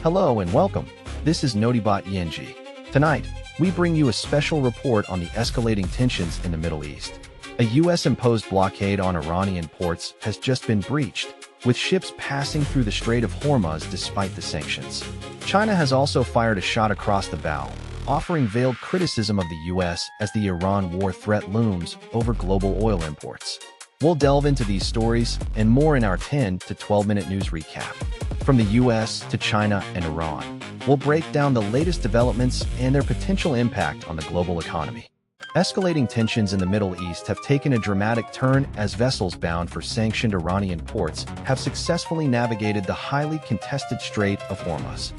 Hello and welcome. This is Notibot ENG. Tonight, we bring you a special report on the escalating tensions in the Middle East. A U.S.-imposed blockade on Iranian ports has just been breached, with ships passing through the Strait of Hormuz despite the sanctions. China has also fired a shot across the bow, offering veiled criticism of the U.S. as the Iran war threat looms over global oil imports. We'll delve into these stories and more in our 10 to 12-minute news recap. From the U.S. to China and Iran, we'll break down the latest developments and their potential impact on the global economy. Escalating tensions in the Middle East have taken a dramatic turn as vessels bound for sanctioned Iranian ports have successfully navigated the highly contested Strait of Hormuz.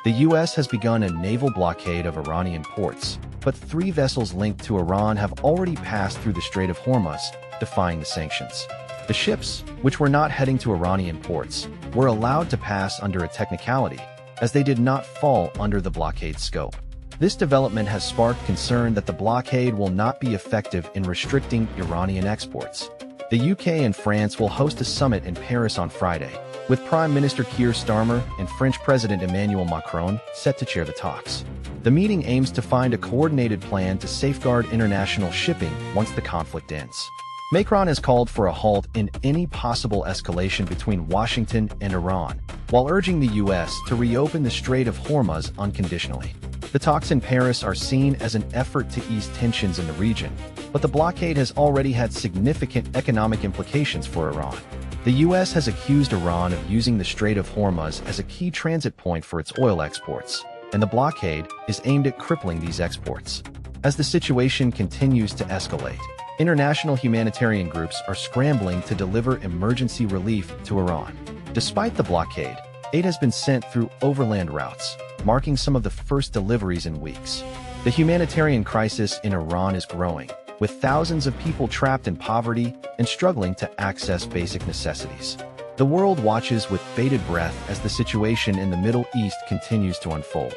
The U.S. has begun a naval blockade of Iranian ports, but 3 vessels linked to Iran have already passed through the Strait of Hormuz, defying the sanctions. The ships, which were not heading to Iranian ports, were allowed to pass under a technicality, as they did not fall under the blockade scope. This development has sparked concern that the blockade will not be effective in restricting Iranian exports. The UK and France will host a summit in Paris on Friday, with Prime Minister Keir Starmer and French President Emmanuel Macron set to chair the talks. The meeting aims to find a coordinated plan to safeguard international shipping once the conflict ends. Macron has called for a halt in any possible escalation between Washington and Iran, while urging the U.S. to reopen the Strait of Hormuz unconditionally. The talks in Paris are seen as an effort to ease tensions in the region, but the blockade has already had significant economic implications for Iran. The U.S. has accused Iran of using the Strait of Hormuz as a key transit point for its oil exports, and the blockade is aimed at crippling these exports. As the situation continues to escalate, international humanitarian groups are scrambling to deliver emergency relief to Iran. Despite the blockade, aid has been sent through overland routes, marking some of the first deliveries in weeks. The humanitarian crisis in Iran is growing, with thousands of people trapped in poverty and struggling to access basic necessities. The world watches with bated breath as the situation in the Middle East continues to unfold.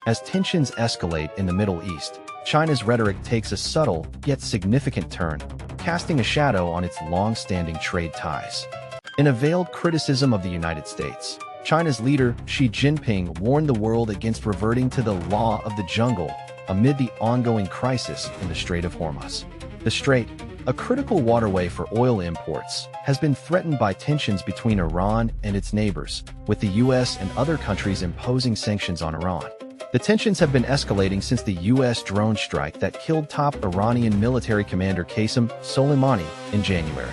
As tensions escalate in the Middle East, China's rhetoric takes a subtle yet significant turn, casting a shadow on its long-standing trade ties. In a veiled criticism of the United States, China's leader Xi Jinping warned the world against reverting to the law of the jungle amid the ongoing crisis in the Strait of Hormuz. The strait, a critical waterway for oil imports, has been threatened by tensions between Iran and its neighbors, with the U.S. and other countries imposing sanctions on Iran. The tensions have been escalating since the U.S. drone strike that killed top Iranian military commander Qasem Soleimani in January.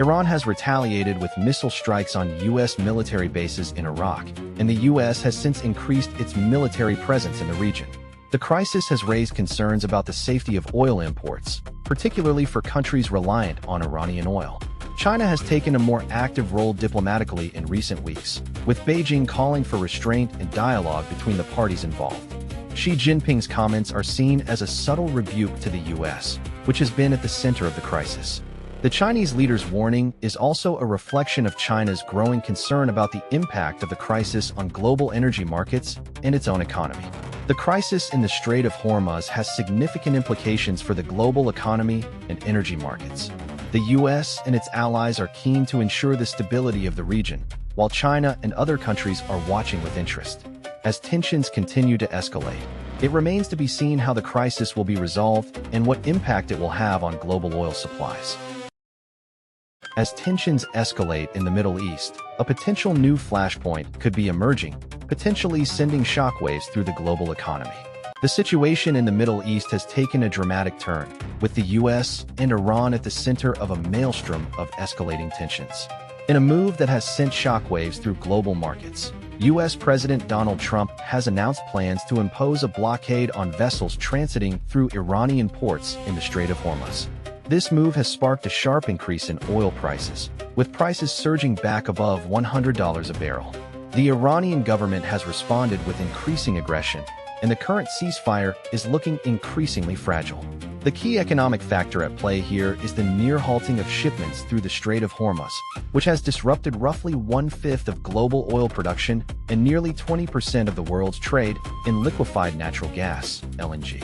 Iran has retaliated with missile strikes on U.S. military bases in Iraq, and the U.S. has since increased its military presence in the region. The crisis has raised concerns about the safety of oil imports, particularly for countries reliant on Iranian oil. China has taken a more active role diplomatically in recent weeks, with Beijing calling for restraint and dialogue between the parties involved. Xi Jinping's comments are seen as a subtle rebuke to the U.S., which has been at the center of the crisis. The Chinese leader's warning is also a reflection of China's growing concern about the impact of the crisis on global energy markets and its own economy. The crisis in the Strait of Hormuz has significant implications for the global economy and energy markets. The U.S. and its allies are keen to ensure the stability of the region, while China and other countries are watching with interest. As tensions continue to escalate, it remains to be seen how the crisis will be resolved and what impact it will have on global oil supplies. As tensions escalate in the Middle East, a potential new flashpoint could be emerging, potentially sending shockwaves through the global economy. The situation in the Middle East has taken a dramatic turn, with the U.S. and Iran at the center of a maelstrom of escalating tensions. In a move that has sent shockwaves through global markets, U.S. President Donald Trump has announced plans to impose a blockade on vessels transiting through Iranian ports in the Strait of Hormuz. This move has sparked a sharp increase in oil prices, with prices surging back above $100 a barrel. The Iranian government has responded with increasing aggression, and the current ceasefire is looking increasingly fragile. The key economic factor at play here is the near halting of shipments through the Strait of Hormuz, which has disrupted roughly 1/5 of global oil production and nearly 20% of the world's trade in liquefied natural gas, LNG.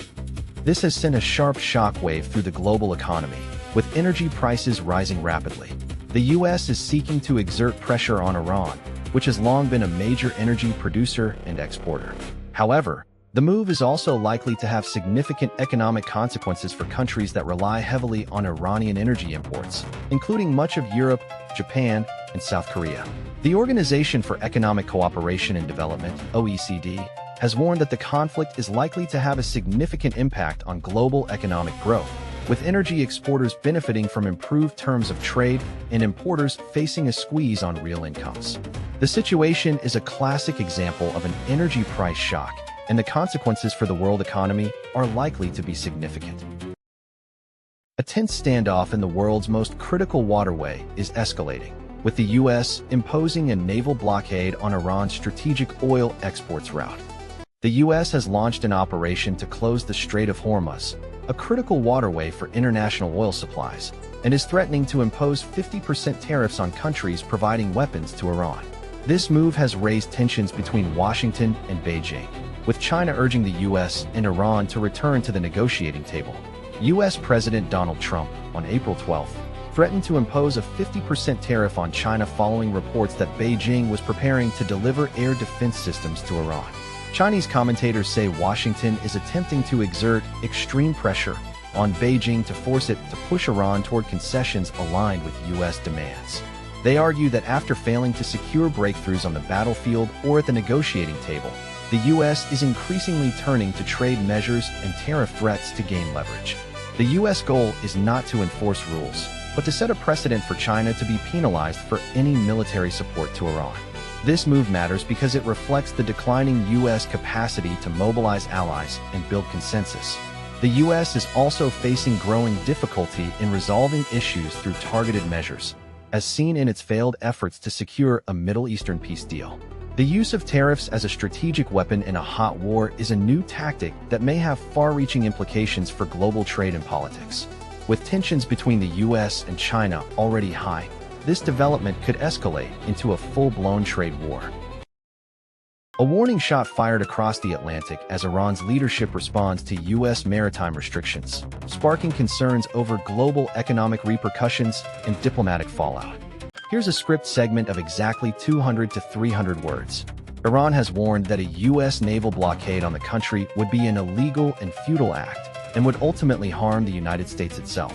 This has sent a sharp shockwave through the global economy, with energy prices rising rapidly. The U.S. is seeking to exert pressure on Iran, which has long been a major energy producer and exporter. However, the move is also likely to have significant economic consequences for countries that rely heavily on Iranian energy imports, including much of Europe, Japan, and South Korea. The Organization for Economic Cooperation and Development, OECD, has warned that the conflict is likely to have a significant impact on global economic growth, with energy exporters benefiting from improved terms of trade and importers facing a squeeze on real incomes. The situation is a classic example of an energy price shock, and the consequences for the world economy are likely to be significant. A tense standoff in the world's most critical waterway is escalating, with the U.S. imposing a naval blockade on Iran's strategic oil exports route. The U.S. has launched an operation to close the Strait of Hormuz, a critical waterway for international oil supplies, and is threatening to impose 50% tariffs on countries providing weapons to Iran. This move has raised tensions between Washington and Beijing, with China urging the U.S. and Iran to return to the negotiating table. U.S. President Donald Trump, on April 12, threatened to impose a 50% tariff on China following reports that Beijing was preparing to deliver air defense systems to Iran. Chinese commentators say Washington is attempting to exert extreme pressure on Beijing to force it to push Iran toward concessions aligned with U.S. demands. They argue that after failing to secure breakthroughs on the battlefield or at the negotiating table, the U.S. is increasingly turning to trade measures and tariff threats to gain leverage. The U.S. goal is not to enforce rules, but to set a precedent for China to be penalized for any military support to Iran. This move matters because it reflects the declining U.S. capacity to mobilize allies and build consensus. The U.S. is also facing growing difficulty in resolving issues through targeted measures, as seen in its failed efforts to secure a Middle Eastern peace deal. The use of tariffs as a strategic weapon in a hot war is a new tactic that may have far-reaching implications for global trade and politics. With tensions between the U.S. and China already high, this development could escalate into a full-blown trade war. A warning shot fired across the Atlantic as Iran's leadership responds to U.S. maritime restrictions, sparking concerns over global economic repercussions and diplomatic fallout. Here's a script segment of exactly 200 to 300 words. Iran has warned that a U.S. naval blockade on the country would be an illegal and futile act and would ultimately harm the United States itself.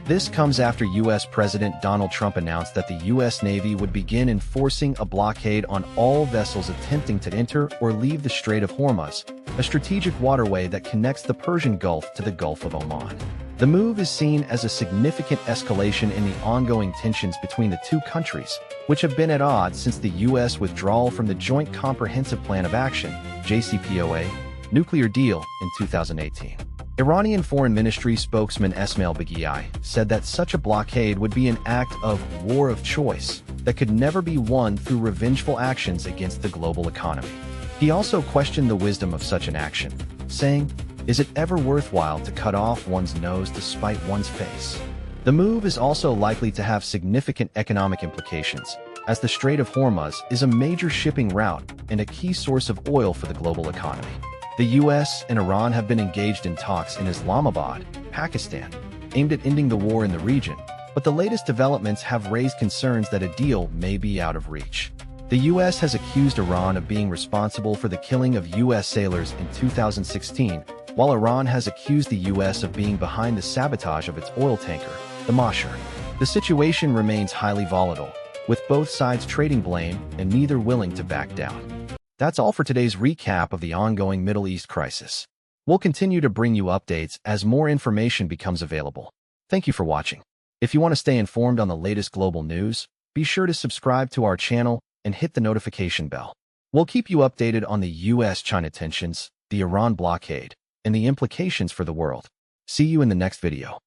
This comes after U.S. President Donald Trump announced that the U.S. Navy would begin enforcing a blockade on all vessels attempting to enter or leave the Strait of Hormuz, a strategic waterway that connects the Persian Gulf to the Gulf of Oman. The move is seen as a significant escalation in the ongoing tensions between the two countries, which have been at odds since the U.S. withdrawal from the Joint Comprehensive Plan of Action, JCPOA, nuclear deal in 2018. Iranian Foreign Ministry spokesman Esmail Baghaei said that such a blockade would be an act of war of choice that could never be won through revengeful actions against the global economy. He also questioned the wisdom of such an action, saying, "Is it ever worthwhile to cut off one's nose to spite one's face?" The move is also likely to have significant economic implications, as the Strait of Hormuz is a major shipping route and a key source of oil for the global economy. The U.S. and Iran have been engaged in talks in Islamabad, Pakistan, aimed at ending the war in the region, but the latest developments have raised concerns that a deal may be out of reach. The U.S. has accused Iran of being responsible for the killing of U.S. sailors in 2016, while Iran has accused the U.S. of being behind the sabotage of its oil tanker, the Masher. The situation remains highly volatile, with both sides trading blame and neither willing to back down. That's all for today's recap of the ongoing Middle East crisis. We'll continue to bring you updates as more information becomes available. Thank you for watching. If you want to stay informed on the latest global news, be sure to subscribe to our channel and hit the notification bell. We'll keep you updated on the U.S.-China tensions, the Iran blockade, and the implications for the world. See you in the next video.